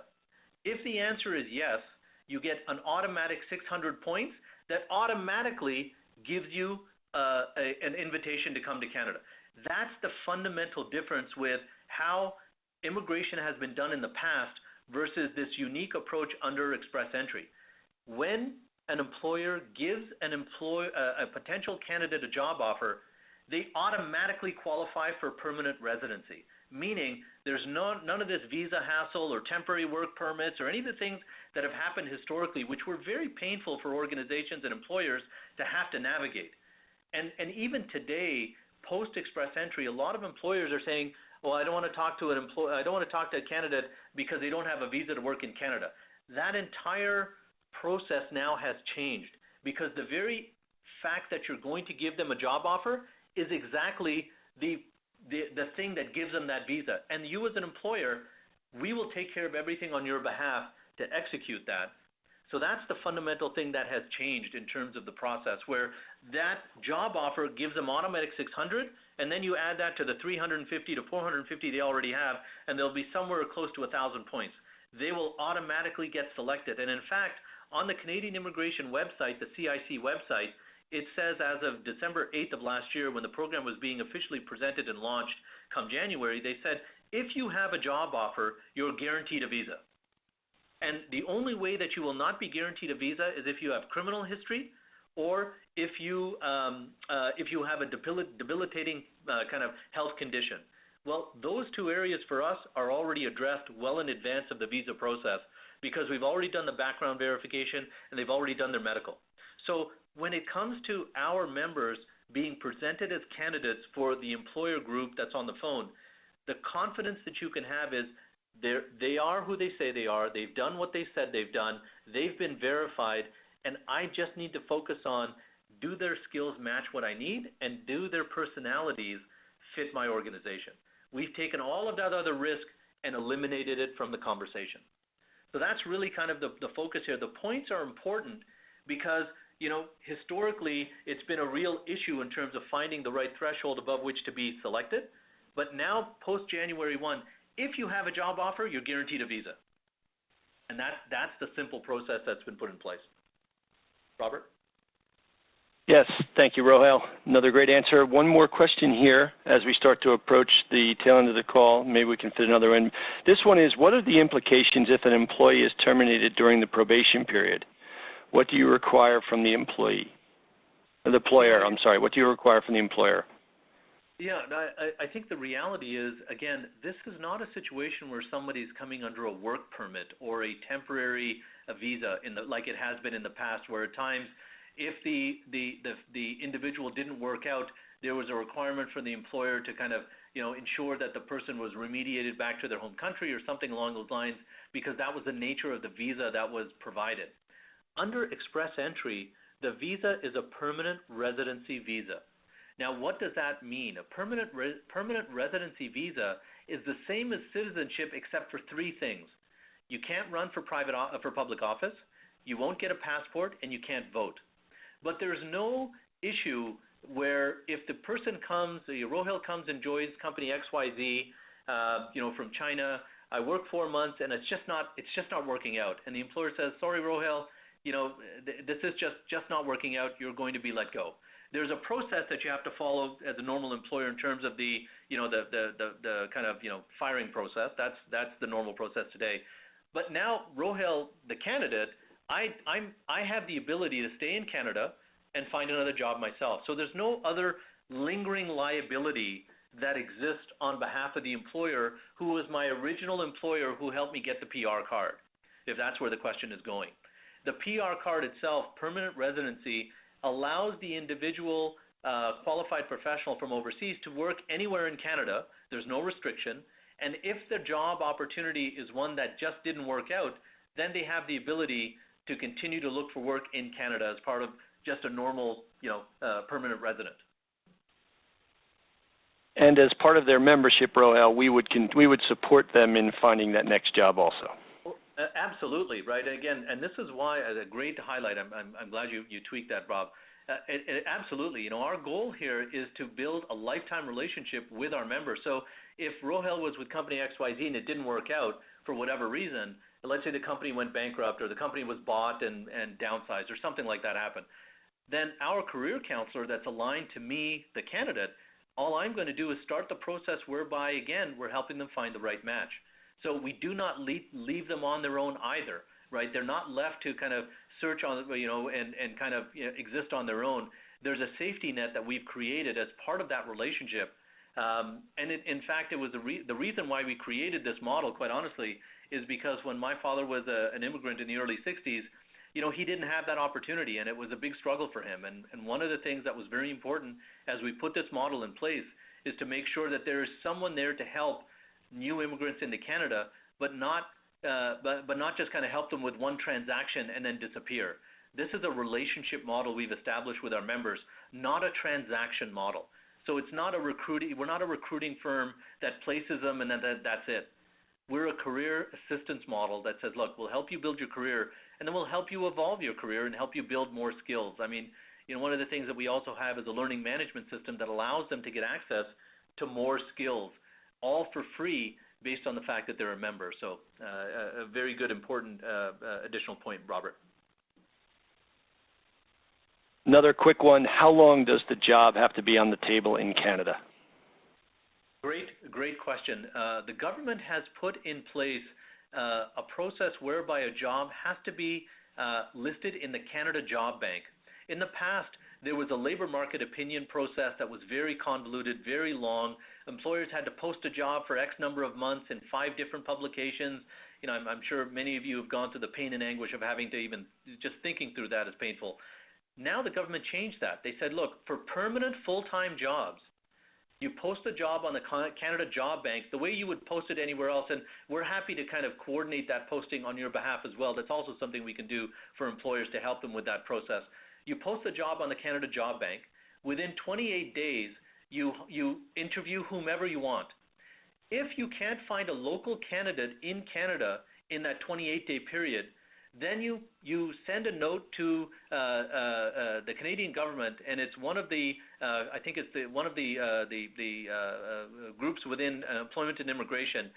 If the answer is yes, you get an automatic 600 points that automatically gives you an invitation to come to Canada. That's the fundamental difference with how immigration has been done in the past versus this unique approach under Express Entry. When an employer gives a potential candidate a job offer, they automatically qualify for permanent residency, meaning there's none of this visa hassle or temporary work permits or any of the things that have happened historically, which were very painful for organizations and employers to have to navigate. And even today, post-Express Entry, a lot of employers are saying, well, I don't want to talk to a candidate because they don't have a visa to work in Canada. That entire process now has changed because the very fact that you're going to give them a job offer is exactly the thing that gives them that visa. And you as an employer, we will take care of everything on your behalf to execute that. So that's the fundamental thing that has changed in terms of the process, where that job offer gives them automatic 600, and then you add that to the 350 to 450 they already have, and they'll be somewhere close to 1,000 points. They will automatically get selected. And in fact, on the Canadian Immigration website, the CIC website, it says as of December 8th of last year, when the program was being officially presented and launched come January, they said, if you have a job offer, you're guaranteed a visa. And the only way that you will not be guaranteed a visa is if you have criminal history or if you have a debilitating kind of health condition. Well, those two areas for us are already addressed well in advance of the visa process because we've already done the background verification and they've already done their medical. So when it comes to our members being presented as candidates for the employer group that's on the phone, the confidence that you can have is they are who they say they are, they've done what they said they've done, they've been verified, and I just need to focus on, do their skills match what I need, and do their personalities fit my organization? We've taken all of that other risk and eliminated it from the conversation. So that's really kind of the focus here. The points are important because, you know, historically, it's been a real issue in terms of finding the right threshold above which to be selected. But now, post-January 1, if you have a job offer, you're guaranteed a visa. And that's the simple process that's been put in place. Robert? Yes, thank you, Rohel. Another great answer. One more question here as we start to approach the tail end of the call. Maybe we can fit another in. This one is, what are the implications if an employee is terminated during the probation period? What do you require from the employee? The employer, I'm sorry. What do you require from the employer? Yeah, I think the reality is, again, this is not a situation where somebody's coming under a work permit or a temporary visa like it has been in the past, where at times, if the individual didn't work out, there was a requirement from the employer to kind of, you know, ensure that the person was remediated back to their home country or something along those lines, because that was the nature of the visa that was provided. Under Express Entry, the visa is a permanent residency visa. Now, what does that mean? A permanent residency visa is the same as citizenship except for three things. You can't run for public office, you won't get a passport, and you can't vote. But there's no issue where if the person comes, Rohel comes and joins company XYZ, you know, from China, I work 4 months and it's just not working out. And the employer says, sorry, Rohel, you know, this is just not working out, you're going to be let go. There's a process that you have to follow as a normal employer in terms of the, you know, the kind of, you know, firing process. That's the normal process today. But now, Rohel, the candidate, I have the ability to stay in Canada and find another job myself. So there's no other lingering liability that exists on behalf of the employer who was my original employer who helped me get the PR card, if that's where the question is going. The PR card itself, permanent residency, allows the individual qualified professional from overseas to work anywhere in Canada. There's no restriction. And if the job opportunity is one that just didn't work out, then they have the ability to continue to look for work in Canada as part of just a normal, you know, permanent resident. And as part of their membership, Rohel, we would support them in finding that next job also. Absolutely, right. Again, and this is why, a great highlight. I'm glad you tweaked that, Bob. Absolutely. You know, our goal here is to build a lifetime relationship with our members. So if Rohel was with company XYZ and it didn't work out for whatever reason, let's say the company went bankrupt or the company was bought and downsized or something like that happened, then our career counselor that's aligned to me, the candidate, all I'm going to do is start the process whereby, again, we're helping them find the right match. So we do not leave them on their own either, right? They're not left to kind of search on, you know, and kind of, you know, exist on their own. There's a safety net that we've created as part of that relationship. And in fact, it was the reason why we created this model, quite honestly, is because when my father was an immigrant in the early 60s, you know, he didn't have that opportunity, and it was a big struggle for him. And one of the things that was very important as we put this model in place is to make sure that there is someone there to help new immigrants into Canada, but not just kind of help them with one transaction and then disappear. This is a relationship model we've established with our members, not a transaction model. So it's not we're not a recruiting firm that places them and then that's it. We're a career assistance model that says, look, we'll help you build your career, and then we'll help you evolve your career and help you build more skills. I mean, you know, one of the things that we also have is a learning management system that allows them to get access to more skills, all for free based on the fact that they're a member. So a very good, important additional point, Robert. another quick one, how long does the job have to be on the table in Canada? Great question. The government has put in place a process whereby a job has to be listed in the Canada Job Bank. In the past, there was a labor market opinion process that was very convoluted, very long. Employers had to post a job for X number of months in 5 different publications. You know, I'm sure many of you have gone through the pain and anguish of having to even just thinking through that is painful. Now the government changed that. They said, look, for permanent full-time jobs, you post a job on the Canada Job Bank the way you would post it anywhere else, and we're happy to kind of coordinate that posting on your behalf as well. That's also something we can do for employers to help them with that process. You post a job on the Canada Job Bank. Within 28 days, you interview whomever you want. If you can't find a local candidate in Canada in that 28-day period, then you send a note to the Canadian government, and it's one of the I think it's one of the groups within Employment and Immigration.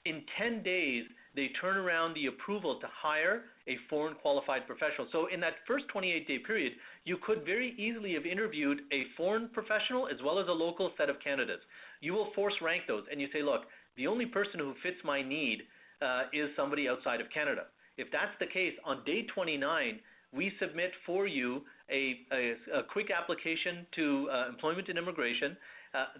In 10 days, they turn around the approval to hire a foreign qualified professional. So in that first 28-day period, you could very easily have interviewed a foreign professional as well as a local set of candidates. You will force rank those, and you say, look, the only person who fits my need is somebody outside of Canada. If that's the case, on day 29, we submit for you a quick application to Employment and Immigration.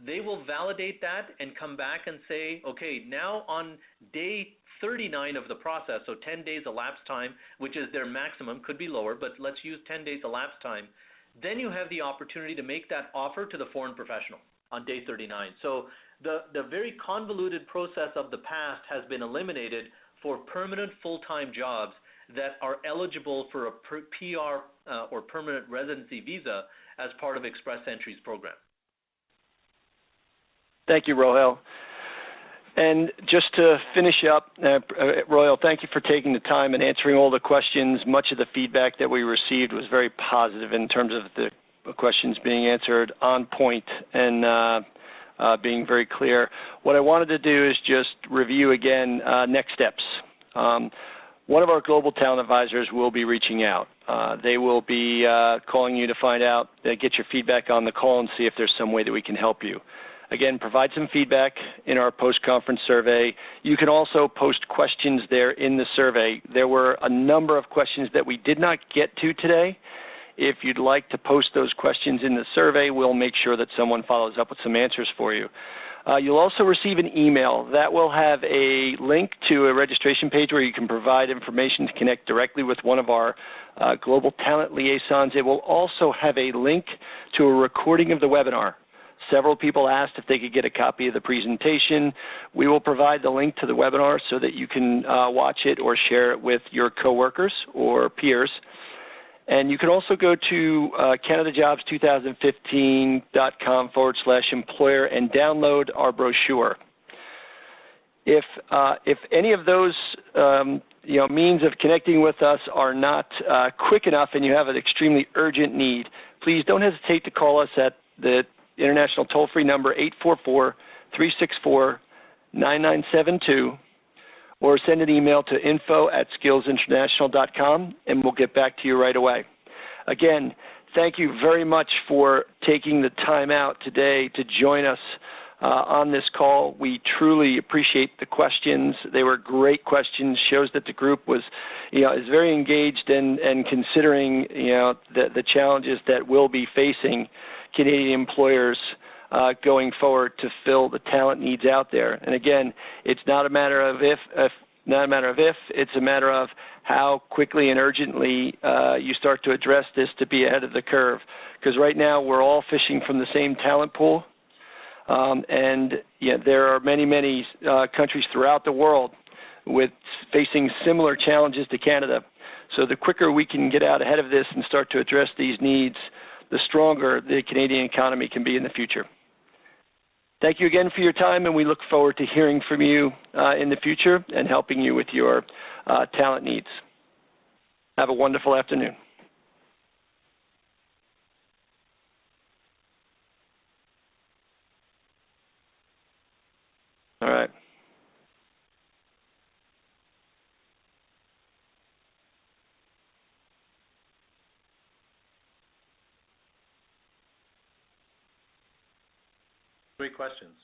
They will validate that and come back and say, okay, now on day 39 of the process, so 10 days elapsed time, which is their maximum, could be lower, but let's use 10 days elapsed time, then you have the opportunity to make that offer to the foreign professional on day 39. So the very convoluted process of the past has been eliminated for permanent full-time jobs that are eligible for a PR or permanent residency visa as part of Express Entry's program. Thank you, Rohel. And just to finish up, Rohel, thank you for taking the time and answering all the questions. Much of the feedback that we received was very positive in terms of the questions being answered on point and being very clear. What I wanted to do is just review again next steps. One of our global talent advisors will be reaching out. They will be calling you to find out, get your feedback on the call and see if there's some way that we can help you. Again, provide some feedback in our post-conference survey. You can also post questions there in the survey. There were a number of questions that we did not get to today. If you'd like to post those questions in the survey, we'll make sure that someone follows up with some answers for you. You'll also receive an email that will have a link to a registration page where you can provide information to connect directly with one of our global talent liaisons. It will also have a link to a recording of the webinar. Several people asked if they could get a copy of the presentation. We will provide the link to the webinar so that you can watch it or share it with your coworkers or peers. And you can also go to canadajobs2015.com/employer and download our brochure. If any of those means of connecting with us are not quick enough and you have an extremely urgent need, please don't hesitate to call us at the international toll-free number 844-364-9972 or send an email to info@skillsinternational.com and we'll get back to you right away. Again, thank you very much for taking the time out today to join us on this call. We truly appreciate the questions. They were great questions. Shows that the group was, is very engaged and considering, the challenges that we'll be facing Canadian employers going forward to fill the talent needs out there. And again, it's not a matter of if, it's a matter of how quickly and urgently you start to address this to be ahead of the curve. Because right now we're all fishing from the same talent pool, and there are many countries throughout the world with facing similar challenges to Canada. So the quicker we can get out ahead of this and start to address these needs, the stronger the Canadian economy can be in the future. Thank you again for your time, and we look forward to hearing from you in the future and helping you with your talent needs. Have a wonderful afternoon. All right. Great questions.